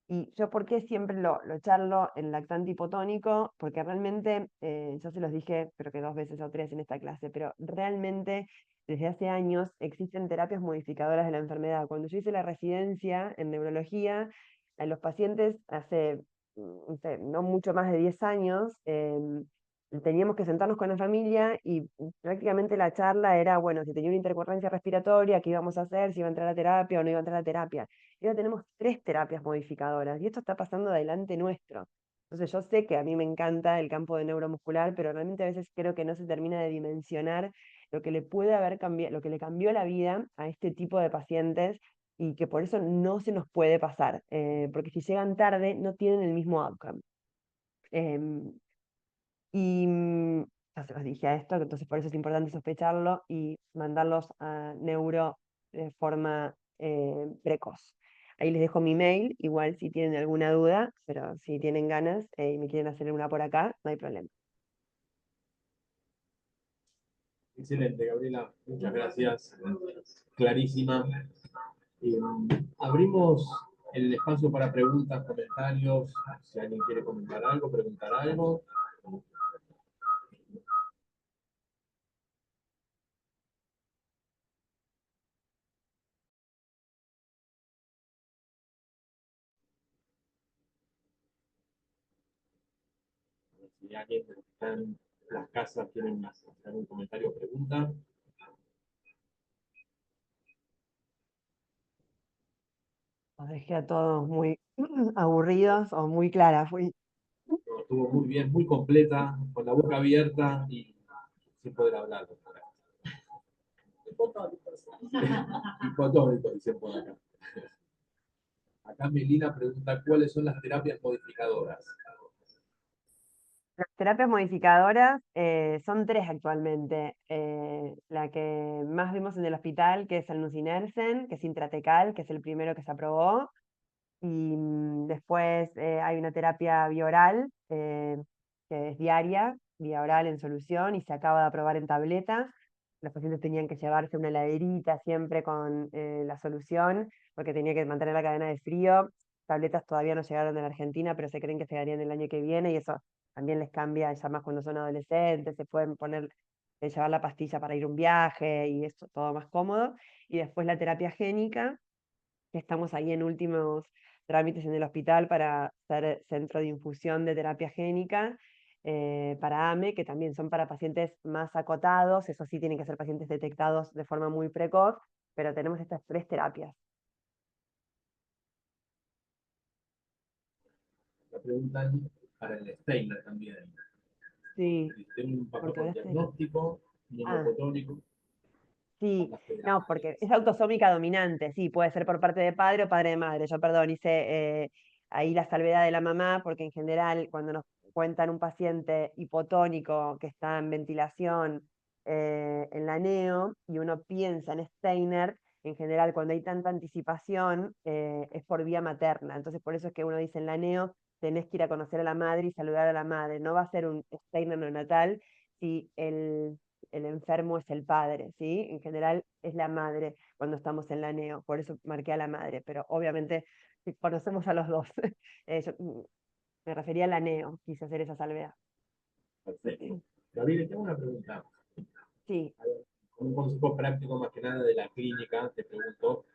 Y yo, ¿por qué siempre lo charlo en lactante hipotónico? Porque realmente, yo se los dije, creo que 2 veces o 3 en esta clase, pero realmente desde hace años existen terapias modificadoras de la enfermedad. Cuando yo hice la residencia en neurología, a los pacientes hace no sé, no mucho más de 10 años, teníamos que sentarnos con la familia y prácticamente la charla era, bueno, si tenía una intercorrencia respiratoria, qué íbamos a hacer, si iba a entrar a terapia o no iba a entrar a terapia. Y ahora tenemos 3 terapias modificadoras y esto está pasando adelante nuestro. Entonces yo sé que a mí me encanta el campo de neuromuscular, pero realmente a veces creo que no se termina de dimensionar lo que le puede haber cambiado, lo que le cambió la vida a este tipo de pacientes y que por eso no se nos puede pasar, porque si llegan tarde no tienen el mismo outcome. Em, y ya se los dije a esto, que entonces por eso es importante sospecharlo y mandarlos a neuro de forma precoz. Ahí les dejo mi mail, igual si tienen alguna duda, pero si tienen ganas y me quieren hacer una por acá, no hay problema. Excelente, Gabriela. Muchas gracias. Clarísima. Eh, abrimos el espacio para preguntas, comentarios. Si alguien quiere comentar algo, preguntar algo. Si alguien que está en las casas quiere hacer algún comentario o pregunta. Los dejé a todos muy aburridos o muy claras. Fui. Estuvo muy bien, muy completa, con la boca abierta y sin poder hablar. Hipotónico, dicen por acá. Acá Melina pregunta cuáles son las terapias modificadoras. Las terapias modificadoras son 3 actualmente. La que más vemos en el hospital, que es el nusinersen, que es intratecal, que es el primero que se aprobó. Y después hay una terapia bioral, que es diaria, vía oral en solución, y se acaba de aprobar en tableta. Los pacientes tenían que llevarse una heladerita siempre con la solución, porque tenía que mantener la cadena de frío. Tabletas todavía no llegaron en la Argentina, pero se creen que llegarían el año que viene, y eso también les cambia, ya más cuando son adolescentes, se pueden poner, llevar la pastilla para ir a un viaje, y eso todo más cómodo. Y después la terapia génica, que estamos ahí en últimos trámites en el hospital para ser centro de infusión de terapia génica, para AME, que también son para pacientes más acotados, eso sí tienen que ser pacientes detectados de forma muy precoz, pero tenemos estas 3 terapias. La preguntan para el Steiner también. Sí, Tiene un papá porque con ahora estoy... diagnóstico, Ah, neuropotónico, sí, las no, porque es terapias. autosómica dominante, sí, puede ser por parte de padre o padre de madre. Yo, perdón, hice ahí la salvedad de la mamá, porque en general cuando nos cuentan un paciente hipotónico que está en ventilación en la neo y uno piensa en Steiner, en general cuando hay tanta anticipación es por vía materna. Entonces por eso es que uno dice en la neo tenés que ir a conocer a la madre y saludar a la madre. No va a ser un Steiner neonatal si el enfermo es el padre, ¿sí? En general es la madre cuando estamos en la neo, por eso marqué a la madre, pero obviamente si conocemos a los dos. Yo me refería a la neo, quise hacer esa salvedad. Perfecto. Gabriel, tengo una pregunta. Sí. A ver, un consejo práctico más que nada de la clínica, te pregunto,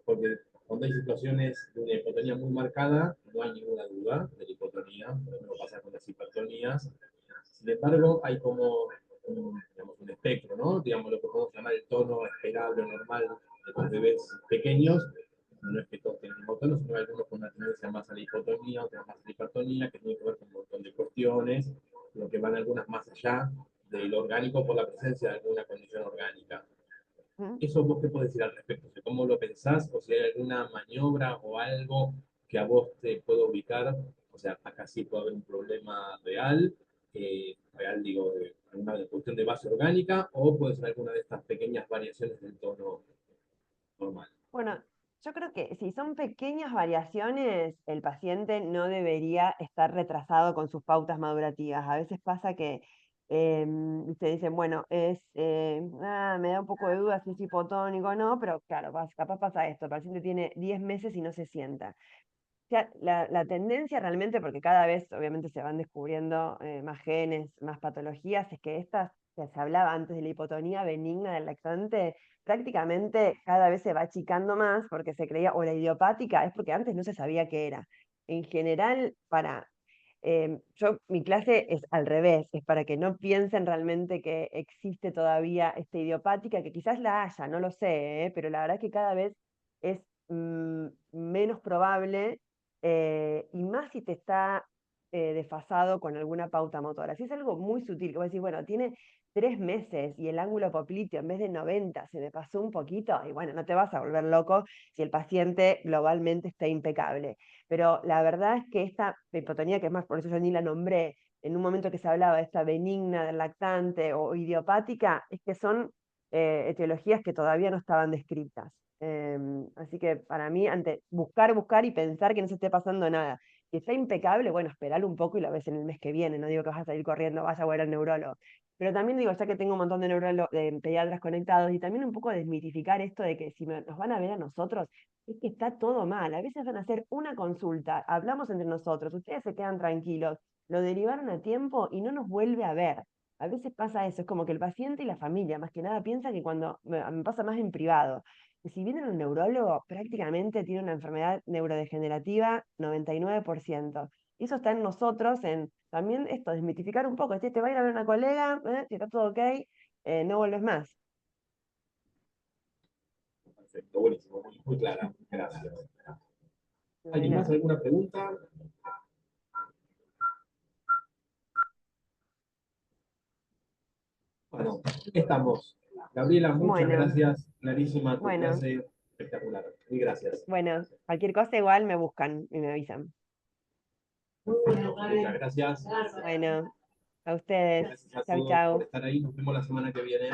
porque cuando hay situaciones de una hipotonía muy marcada, no hay ninguna duda de la hipotonía, no pasa con las hipertonías. Sin embargo, hay como digamos, un espectro, ¿no? Digamos, lo que podemos llamar el tono esperable, normal de los bebés pequeños. No es que todos tienen el mismo tono, sino algunos con una tendencia más a la hipotonía, otros más a la hipertonía, que tiene que ver con un montón de cuestiones, lo que van algunas más allá del orgánico por la presencia de alguna condición orgánica. ¿Mm? ¿Eso vos qué podés decir al respecto? ¿Cómo lo pensás? ¿O si hay alguna maniobra o algo que a vos te pueda ubicar? O sea, acá sí puede haber un problema real, real digo, de alguna cuestión de base orgánica, o puede ser alguna de estas pequeñas variaciones del tono normal. Bueno, yo creo que si son pequeñas variaciones, el paciente no debería estar retrasado con sus pautas madurativas. A veces pasa que te dicen, bueno, me da un poco de duda si es hipotónico o no, pero claro, capaz pasa esto, el paciente tiene 10 meses y no se sienta. O sea, la tendencia realmente, porque cada vez obviamente se van descubriendo más genes, más patologías, es que estas, que se hablaba antes de la hipotonía benigna del lactante, prácticamente cada vez se va achicando más porque se creía, o la idiopática, es porque antes no se sabía qué era. En general, mi clase es al revés, es para que no piensen realmente que existe todavía esta idiopática, que quizás la haya, no lo sé, pero la verdad es que cada vez es menos probable y más si te está desfasado con alguna pauta motora. Si es algo muy sutil, que vos decís, bueno, tiene 3 meses y el ángulo popliteo en vez de 90 se me pasó un poquito, y bueno, no te vas a volver loco si el paciente globalmente está impecable. Pero la verdad es que esta hipotonía, que es más, por eso yo ni la nombré, en un momento que se hablaba de esta benigna del lactante o idiopática, es que son etiologías que todavía no estaban descritas. Así que para mí, ante buscar y pensar que no se esté pasando nada, si está impecable, bueno, esperalo un poco y lo ves en el mes que viene. No digo que vas a salir corriendo, vas a ver al neurólogo. Pero también digo, ya que tengo un montón de pediatras conectados, y también un poco desmitificar esto de que si nos van a ver a nosotros, es que está todo mal. A veces van a hacer una consulta, hablamos entre nosotros, ustedes se quedan tranquilos, lo derivaron a tiempo y no nos vuelve a ver. A veces pasa eso, es como que el paciente y la familia, más que nada, piensa que cuando me pasa más en privado, que si vienen a un neurólogo, prácticamente tiene una enfermedad neurodegenerativa 99%. Y eso está en nosotros, en también esto, desmitificar un poco. Te va a ir a ver una colega, si está todo ok, no vuelves más. Perfecto, buenísimo, muy clara. Gracias. ¿Alguien más? Bueno, ¿Alguna pregunta? Bueno, estamos. Gabriela, muchas bueno, gracias. Clarísima tu bueno, clase. Espectacular. Mil gracias. bueno, cualquier cosa igual me buscan y me avisan. Perfecto, muchas gracias. Bueno, a ustedes. Gracias a Chau, todos por chau. estar ahí. Nos vemos la semana que viene.